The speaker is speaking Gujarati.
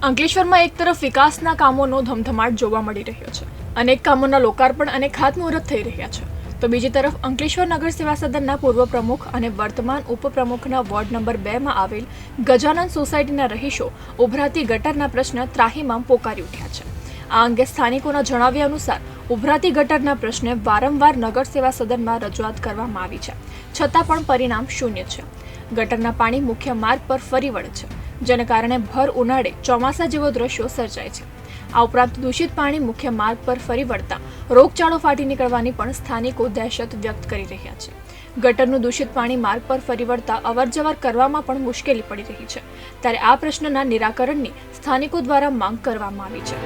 અંકલેશ્વરમાં એક તરફ વિકાસના કામોનો ધમધમાટ જોવા મળી રહ્યો છે. અનેક કામોના લોકાર્પણ અને ખાતમુહૂર્ત થઈ રહ્યા છે. તો બીજી તરફ અંકલેશ્વર નગર સેવા સદનના પૂર્વ પ્રમુખ અને વર્તમાન ઉપપ્રમુખના વોર્ડ નંબર 2 માં આવેલ ગજાનંદ સોસાયટીના રહીશો ઉભરાતી ગટરના પ્રશ્ન ત્રાહિમામ પોકારી ઉઠ્યા છે. આ અંગે સ્થાનિકોના જણાવ્યા અનુસાર ઉભરાતી ગટરના પ્રશ્ને વારંવાર નગર સેવા સદનમાં રજૂઆત કરવામાં આવી છે, છતાં પણ પરિણામ શૂન્ય છે. ગટરના પાણી મુખ્ય માર્ગ પર ફરી વળે છે, જેને કારણે ભર ઉનાળે ચોમાસા જેવો દ્રશ્યો સર્જાય છે. આ ઉપરાંત દૂષિત પાણી મુખ્ય માર્ગ પર ફરી વળતા રોગચાળો ફાટી નીકળવાની પણ સ્થાનિકો દહેશત વ્યક્ત કરી રહ્યા છે. ગટરનું દૂષિત પાણી માર્ગ પર ફરી વળતા અવરજવર કરવામાં પણ મુશ્કેલી પડી રહી છે. ત્યારે આ પ્રશ્નના નિરાકરણની સ્થાનિકો દ્વારા માંગ કરવામાં આવી છે.